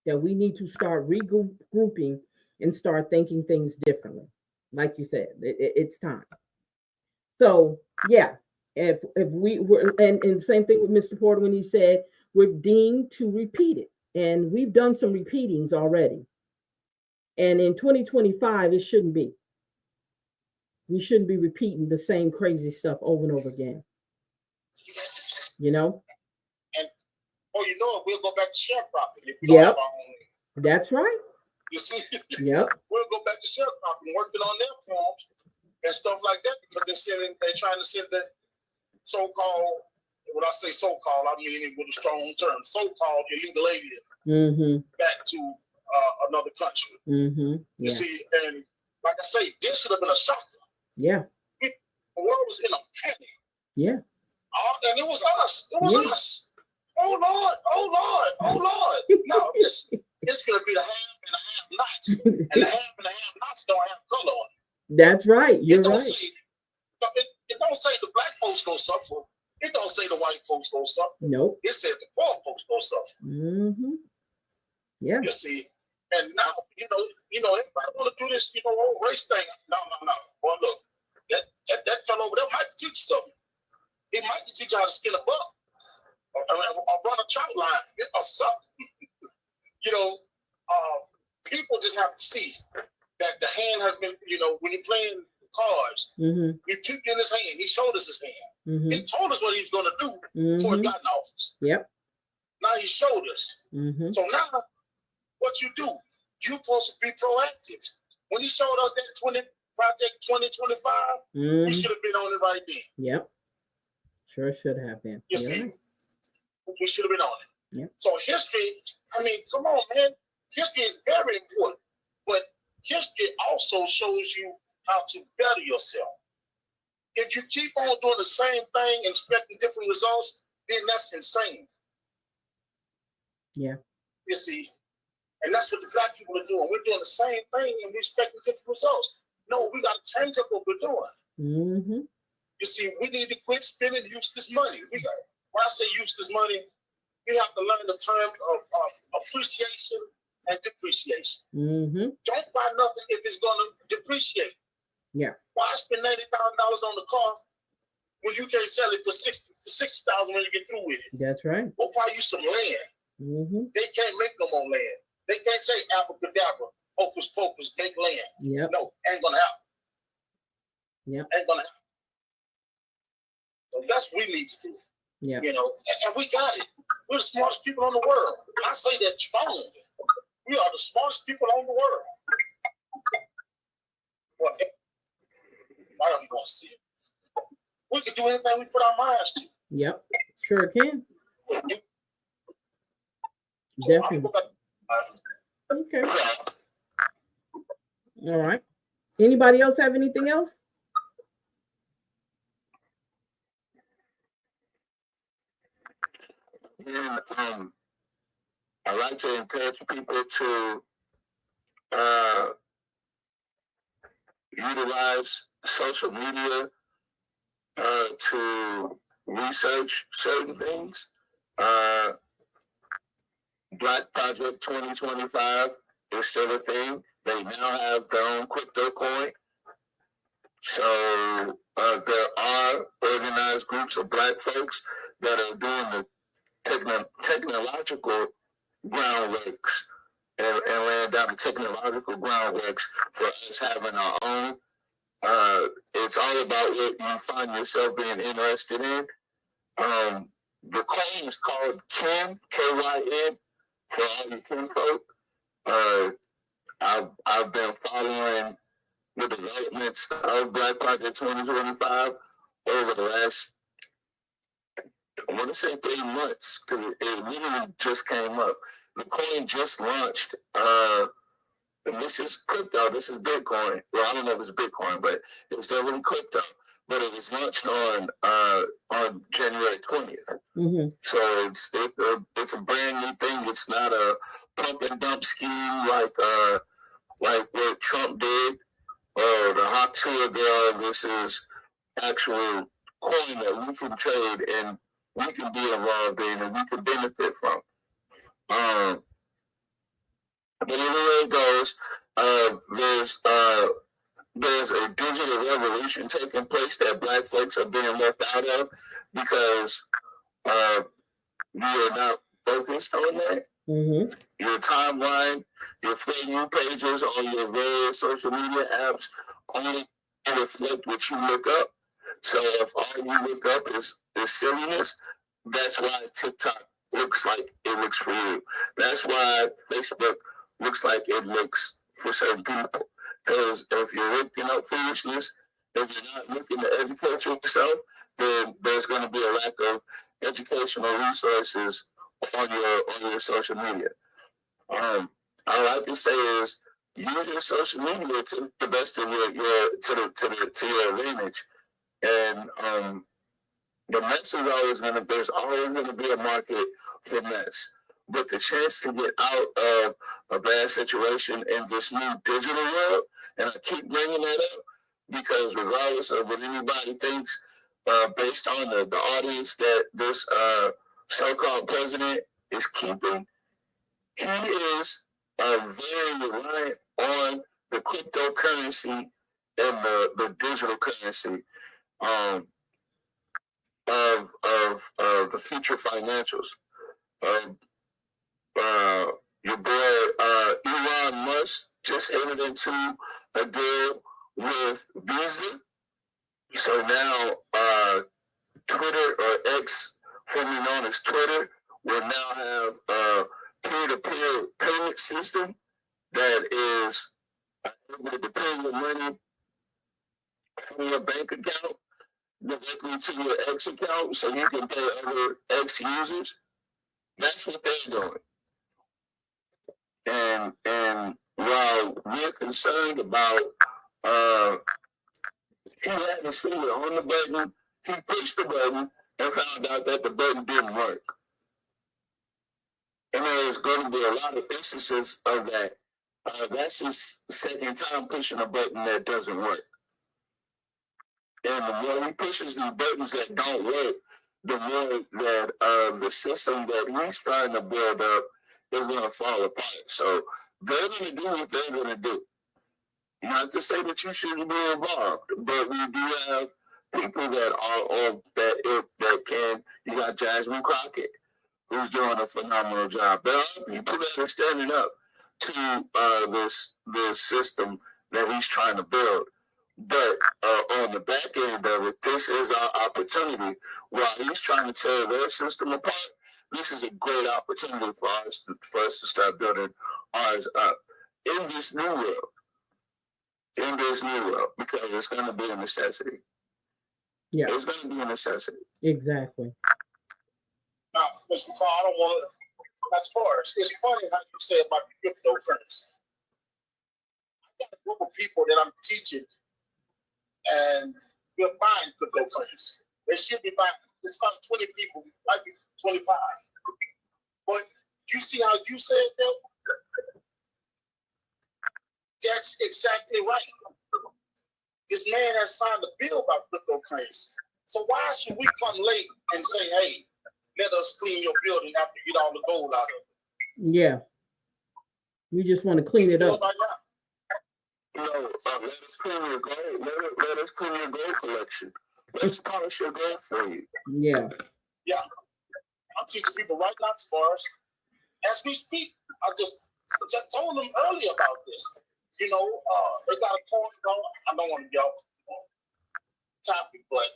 That we need to start regrouping and start thinking things differently. Like you said, it's time. So yeah, if we were, and same thing with Mr. Porter when he said we're deemed to repeat it, and we've done some repeatings already. And in 2025, it shouldn't be. We shouldn't be repeating the same crazy stuff over and over again. You know? And you know it, we'll go back to sharecropping if we don't have our own. That's right. You see? Yep. We'll go back to sharecropping, working on their farms and stuff like that, because they're trying to send the so-called, when I say so-called, I mean it with a strong term, so-called illegal alien back to another country. Yeah. You see, and like I say, this should have been a shocker. Yeah. The world was in a panic. Yeah. And it was us. It was us. Oh Lord, oh Lord, oh Lord. No, it's gonna be the have and the have-nots. And the have and the have-nots don't have color on it. That's right. You're right. It don't say the black folks gonna suffer. It don't say the white folks gonna suffer. Nope. It says the poor folks gonna suffer. Yeah. You see, and now everybody want to do this, whole race thing. No. Well, look, that fellow over there might teach you something. He might teach you how to skin a buck, or run a trout line, or something. People just have to see that the hand has been. When you're playing cards, you keep in his hand. He showed us his hand. He told us what he was going to do before he got in office. Yep. Now he showed us. So now, what you do? You're supposed to be proactive. When he showed us that Project 2025, we should have been on it right then. Yep. Sure should have been. You see, we should have been on it. Yep. So history, come on, man. History is very important. But history also shows you how to better yourself. If you keep on doing the same thing and expecting different results, then that's insane. Yeah. You see, and that's what the black people are doing. We're doing the same thing and we're expecting different results. No, we got to change up what we're doing. You see, we need to quit spending useless money. When I say useless money, we have to learn the term of appreciation and depreciation. Don't buy nothing if it's going to depreciate. Yeah. Why spend $90,000 on the car when you can't sell it for $60,000 when you get through with it? That's right. Go buy you some land. They can't make no more land. They can't say abracadabra, hocus pocus, make land. Yep. No, ain't gonna happen. Yep. Ain't gonna happen. So that's what we need to do. Yeah. And we got it. We're the smartest people in the world. I say that strongly. We are the smartest people in the world. Well, why don't you want to see it? We can do anything we put our minds to. Yep. Sure can. Definitely. Okay. All right. Anybody else have anything else? Yeah, I like to encourage people to utilize social media to research certain things. Black Project 2025 is still a thing. They now have their own crypto coin. So there are organized groups of Black folks that are doing the technological groundworks and laying down the technological groundworks for us having our own. It's all about what you find yourself being interested in. The coin is called KYN, KYN, for all you kinfolk. I've been following the developments of Black Project 2025 over the last, I want to say 3 months, because it literally just came up. The coin just launched, and this is crypto, this is Bitcoin. Well, I don't know if it's Bitcoin, but it's definitely crypto. But it was launched on January 20th. Mm-hmm. So it's a brand new thing. It's not a pump and dump scheme like what Trump did or the hot tour girl. This is actual coin that we can trade and we can be involved in and we can benefit from. But anywhere it goes, there's a digital revolution taking place that Black folks are being left out of because we are not focused on that. Mm-hmm. Your timeline, your For You pages on your various social media apps only reflect what you look up. So if all you look up is silliness, that's why TikTok looks like it looks for you. That's why Facebook looks like it looks for certain people. Because if you're looking up foolishness, if you're not looking to educate yourself, then there's going to be a lack of educational resources on your social media. All I can say is use your social media to the best of to your advantage. And the mess is always there's always gonna be a market for mess. But the chance to get out of a bad situation in this new digital world, and I keep bringing that up because regardless of what anybody thinks, based on the audience that this so-called president is keeping, he is very reliant on the cryptocurrency and the digital currency of the future financials. Your boy Elon Musk just entered into a deal with Visa. So now Twitter, or X, formerly known as Twitter, will now have a peer-to-peer payment system that is able to pay your money from your bank account directly to your X account so you can pay other X users. That's what they're doing. And while we're concerned about he had his finger on the button, he pushed the button and found out that the button didn't work. And there's going to be a lot of instances of that. That's his second time pushing a button that doesn't work. And the more he pushes the buttons that don't work, the more that the system that he's trying to build up is going to fall apart. So they're going to do what they're going to do. Not to say that you shouldn't be involved, but we do have people that are that can. You got Jasmine Crockett, who's doing a phenomenal job. There are people that are standing up to this system that he's trying to build. But on the back end of it, this is our opportunity. While he's trying to tear their system apart, this is a great opportunity for us to start building ours up in this new world. Because it's going to be a necessity. Yeah, it's going to be a necessity. Exactly. Now, Mr. Carl, I don't want to. As far as it's funny how you say about the cryptocurrency. I got a group of people that I'm teaching, and we're buying cryptocurrency. They should be buying. It's about 20 people, might be 25. But you see how you said that? That's exactly right. This man has signed a bill about cryptocurrency. So why should we come late and say, hey, let us clean your building after you get all the gold out of it? Yeah. You just want to clean it up. By now. No, let us clean your gold. Let us clean your gold collection. Let's polish your gold for you. Yeah. I'm teaching people right now, Tavares. As we speak, I just told them earlier about this. You know, they got a coin going. I don't want to be off topic, but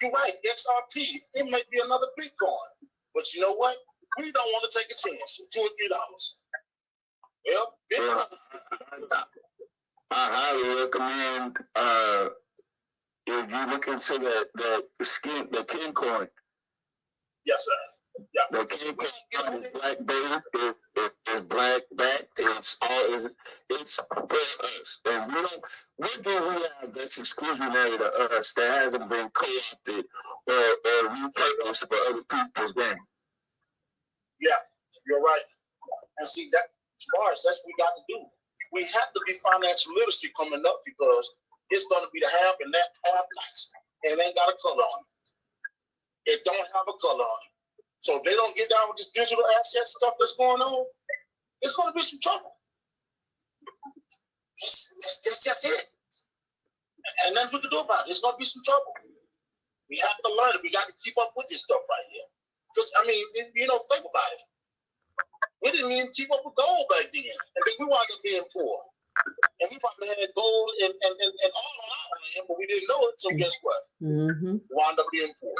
you're right. XRP, it may be another Bitcoin, but you know what? We don't want to take a chance. $2 or $3. Well, Bitcoin. I highly recommend if you look into the King coin. Yes, sir. Yeah. The King coin is black bait. It's black backed. It's for us. And what do we have that's exclusionary to us that hasn't been co-opted or repurposed for other people's gain? Yeah, you're right. And see, that, as far as that's what we got to do. We have to be financial literacy coming up because it's going to be the have and that have nots. And it ain't got a color on it. It don't have a color on it. So if they don't get down with this digital asset stuff that's going on, it's going to be some trouble. That's just it. And nothing we can do about it. It's going to be some trouble. We have to learn it. We got to keep up with this stuff right here. Because, I mean, you know, think about it. We didn't even keep up with gold back then. And then we wound up being poor. And we probably had gold and all on our land, but we didn't know it. So guess what? Mm-hmm. We wound up being poor.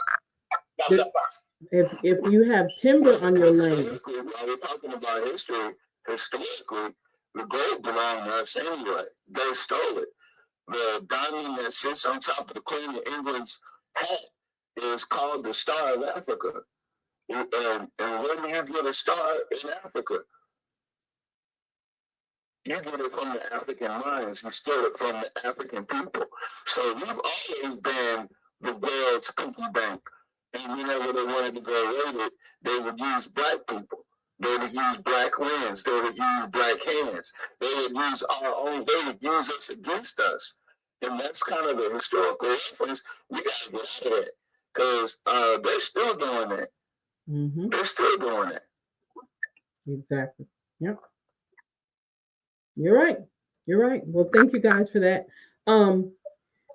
Got left out. If you have timber on your land. While we're talking about history, historically, the gold belonged to us anyway. They stole it. The diamond that sits on top of the Queen of England's hat is called the Star of Africa. And where do you get a star in Africa? You get it from the African mines. You steal it from the African people. So we've always been the world's piggy bank. And whenever they wanted to go raid it, they would use black people. They would use black lands. They would use black hands. They would use our own. They would use us against us. And that's kind of the historical reference. We got to get out of that because they're still doing that. Mm-hmm. They're still doing it. Exactly. Yep. You're right. You're right. Well, thank you guys for that.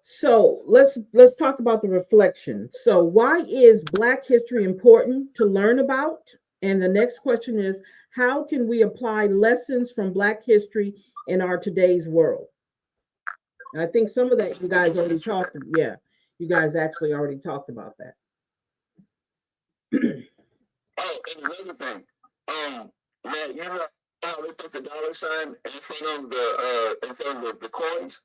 So let's talk about the reflection. So why is Black history important to learn about? And the next question is, how can we apply lessons from Black history in our today's world? And I think some of that you guys already talked. Yeah, you guys actually already talked about that. Oh, and another thing, Matt, you know how they put the dollar sign in front of the coins?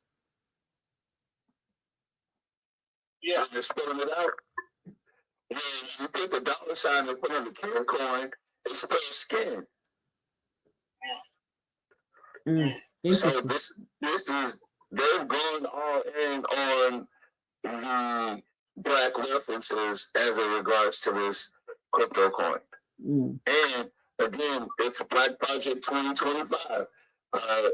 Yeah. When they're spelling it out. When you put the dollar sign in front of the King coin, it spells skin. So this is, they've gone all in on the Black references as it regards to this crypto coin. And again, it's Black Project 2025.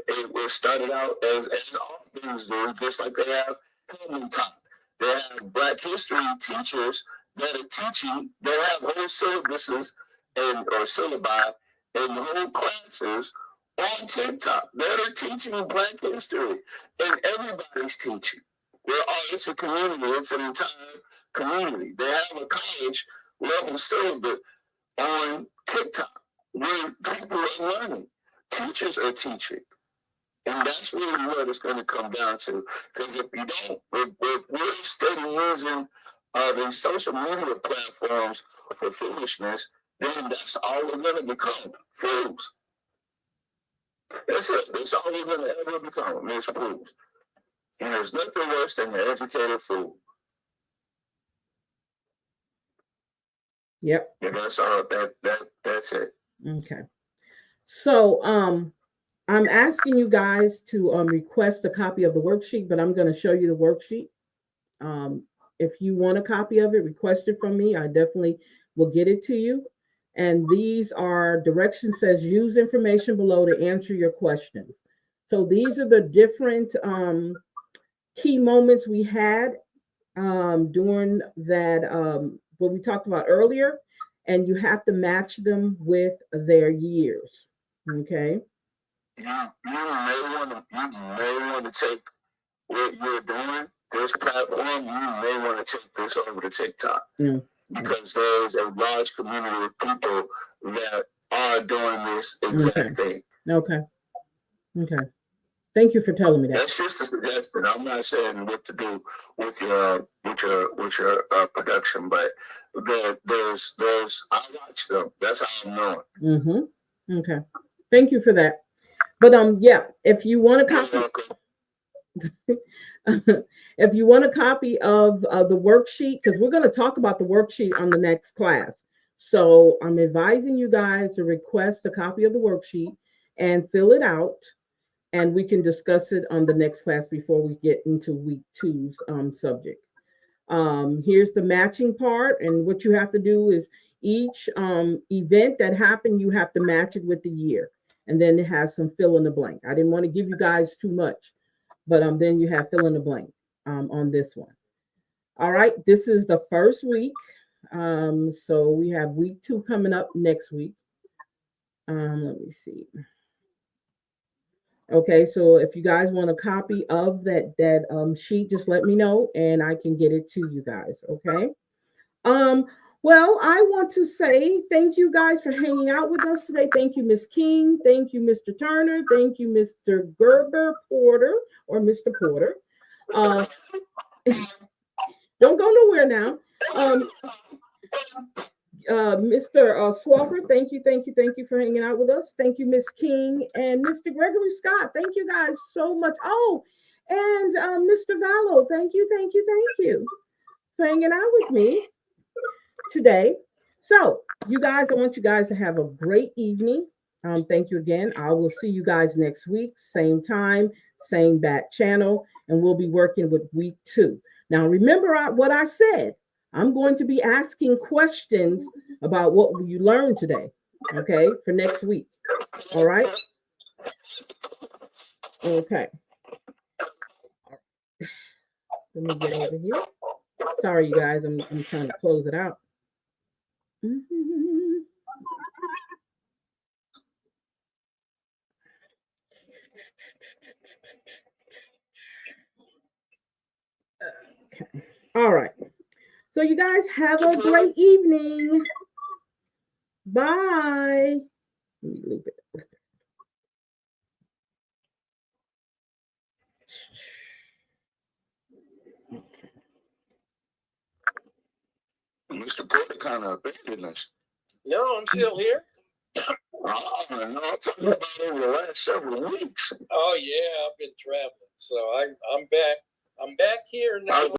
It was started out as all things do, just like they have Helming Top. They have Black history teachers that are teaching, they have whole syllabuses or syllabi and whole classes on TikTok that are teaching Black history, and everybody's teaching. It's a community, it's an entire community. They have a college level syllabus on TikTok where people are learning. Teachers are teaching. And that's really what it's going to come down to. Because if you don't, if we're steady using these social media platforms for foolishness, then that's all we're going to become, fools. That's it. That's all we're going to ever become, is fools. And there's nothing worse than an educated fool. Yep. And that's all. That's it. Okay. So I'm asking you guys to request a copy of the worksheet, but I'm going to show you the worksheet. If you want a copy of it, request it from me. I definitely will get it to you. And these are directions, says use information below to answer your questions. So these are the different key moments we had during that, what we talked about earlier, and you have to match them with their years. Okay. you may want to take what you're doing, this platform, you may want to take this over to TikTok. Mm. Because there's a large community of people that are doing this exact thing. Okay. Thank you for telling me that. That's just a suggestion. I'm not saying what to do with your production, but there's I watch them. That's how I'm knowing. Okay. Thank you for that. But yeah, if you want a copy, if you want a copy of the worksheet, because we're going to talk about the worksheet on the next class. So I'm advising you guys to request a copy of the worksheet and fill it out. And we can discuss it on the next class before we get into week 2's subject. Here's the matching part. And what you have to do is each event that happened, you have to match it with the year. And then it has some fill in the blank. I didn't want to give you guys too much, but then you have fill in the blank on this one. All right, this is the first week. So we have week 2 coming up next week. Let me see. Okay, so if you guys want a copy of that sheet, just let me know and I can get it to you guys. Okay. Well, I want to say thank you guys for hanging out with us today. Thank you, Miss King. Thank you, Mr. Turner. Thank you, Mr. Gerber Porter or Mr. Porter. Don't go nowhere now. Mr. Swafford, thank you for hanging out with us. Thank you, Miss King and Mr. Gregory Scott. Thank you guys so much. Oh, and Mr. Vallo, thank you for hanging out with me today. So, you guys, I want you guys to have a great evening. Thank you again. I will see you guys next week, same time, same bat channel, and we'll be working with week 2. Now, remember what I said. I'm going to be asking questions about what you learned today, okay, for next week. All right? Okay. Let me get over here. Sorry, you guys. I'm trying to close it out. Okay. All right. So you guys have a great evening. Bye. Let me loop it. Mr. Porter kind of abandoned us. No, I'm still here. Oh, no, I'm talking about over the last several weeks. Oh yeah, I've been traveling, so I'm back. I'm back here now.